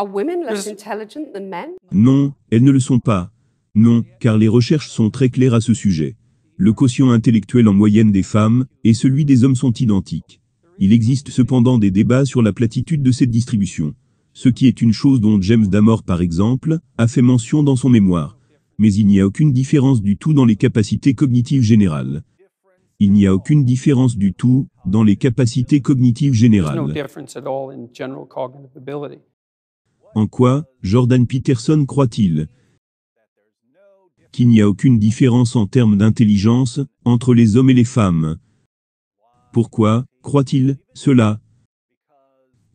Are women less intelligent than men? Non, elles ne le sont pas. Non, car les recherches sont très claires à ce sujet. Le quotient intellectuel en moyenne des femmes et celui des hommes sont identiques. Il existe cependant des débats sur la platitude de cette distribution. Ce qui est une chose dont James Damore par exemple, a fait mention dans son mémoire. Mais il n'y a aucune différence du tout dans les capacités cognitives générales. Il n'y a aucune différence du tout dans les capacités cognitives générales. En quoi, Jordan Peterson croit-il qu'il n'y a aucune différence en termes d'intelligence entre les hommes et les femmes? Pourquoi croit-il cela?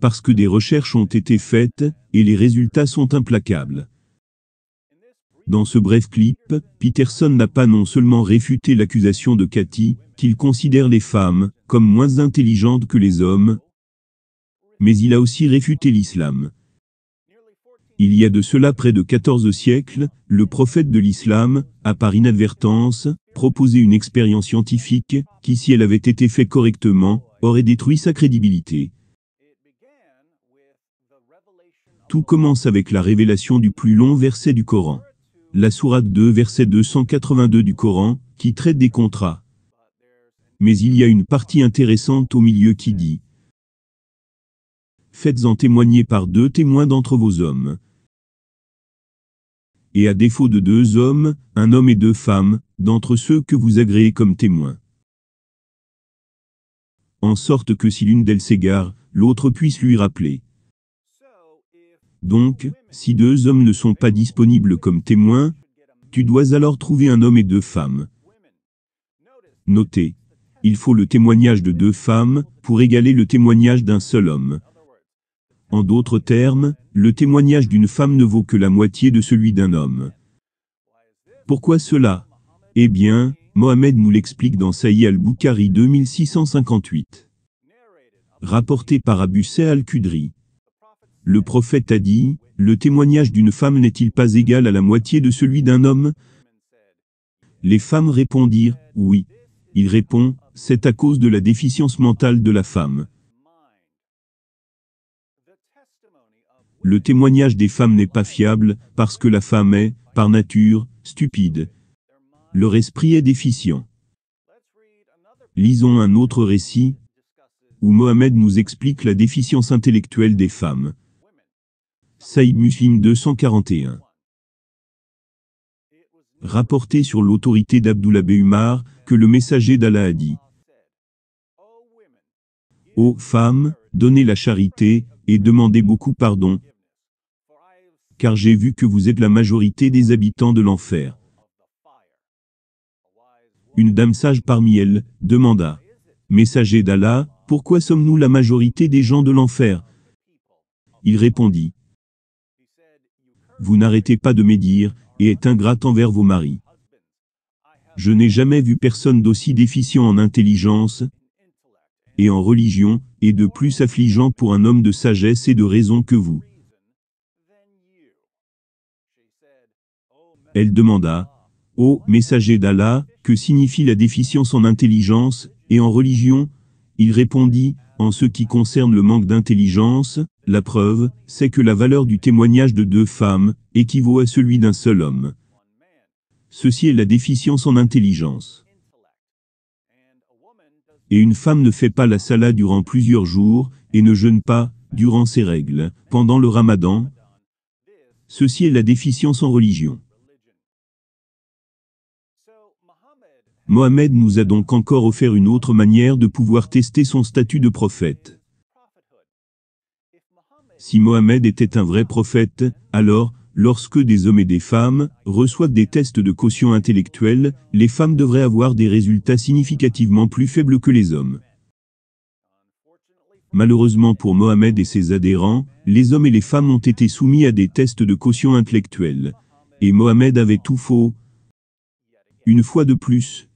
Parce que des recherches ont été faites, et les résultats sont implacables. Dans ce bref clip, Peterson n'a pas non seulement réfuté l'accusation de Cathy, qu'il considère les femmes comme moins intelligentes que les hommes, mais il a aussi réfuté l'islam. Il y a de cela près de 14 siècles, le prophète de l'islam a par inadvertance proposé une expérience scientifique qui, si elle avait été faite correctement, aurait détruit sa crédibilité. Tout commence avec la révélation du plus long verset du Coran. La sourate 2 verset 282 du Coran, qui traite des contrats. Mais il y a une partie intéressante au milieu qui dit: faites-en témoigner par 2 témoins d'entre vos hommes. Et à défaut de 2 hommes, un homme et 2 femmes, d'entre ceux que vous agréez comme témoins. En sorte que si l'une d'elles s'égare, l'autre puisse lui rappeler. Donc, si 2 hommes ne sont pas disponibles comme témoins, tu dois alors trouver un homme et 2 femmes. Notez, il faut le témoignage de 2 femmes pour égaler le témoignage d'un seul homme. En d'autres termes, le témoignage d'une femme ne vaut que la moitié de celui d'un homme. Pourquoi cela? Eh bien, Mohamed nous l'explique dans Sahih al-Bukhari 2658. Rapporté par Abu Sa'id al-Khudri. Le prophète a dit, le témoignage d'une femme n'est-il pas égal à la moitié de celui d'un homme? Les femmes répondirent, oui. Il répond, c'est à cause de la déficience mentale de la femme. Le témoignage des femmes n'est pas fiable, parce que la femme est, par nature, stupide. Leur esprit est déficient. Lisons un autre récit, où Mohamed nous explique la déficience intellectuelle des femmes. Sahih Muslim 241. Rapporté sur l'autorité d'Abdullah bin Umar, que le messager d'Allah a dit: ô femmes, donnez la charité, et demandez beaucoup pardon, car j'ai vu que vous êtes la majorité des habitants de l'enfer. Une dame sage parmi elles demanda: messager d'Allah, pourquoi sommes-nous la majorité des gens de l'enfer? Il répondit: vous n'arrêtez pas de médire, et êtes ingrate envers vos maris. Je n'ai jamais vu personne d'aussi déficient en intelligence et en religion, et de plus affligeant pour un homme de sagesse et de raison que vous. Elle demanda: ô messager d'Allah, que signifie la déficience en intelligence et en religion? Il répondit: en ce qui concerne le manque d'intelligence, la preuve, c'est que la valeur du témoignage de 2 femmes équivaut à celui d'un seul homme. Ceci est la déficience en intelligence. Et une femme ne fait pas la salat durant plusieurs jours, et ne jeûne pas, durant ses règles, pendant le ramadan. Ceci est la déficience en religion. Mohamed nous a donc encore offert une autre manière de pouvoir tester son statut de prophète. Si Mohamed était un vrai prophète, alors, lorsque des hommes et des femmes reçoivent des tests de quotient intellectuel, les femmes devraient avoir des résultats significativement plus faibles que les hommes. Malheureusement pour Mohamed et ses adhérents, les hommes et les femmes ont été soumis à des tests de quotient intellectuel. Et Mohamed avait tout faux. Une fois de plus,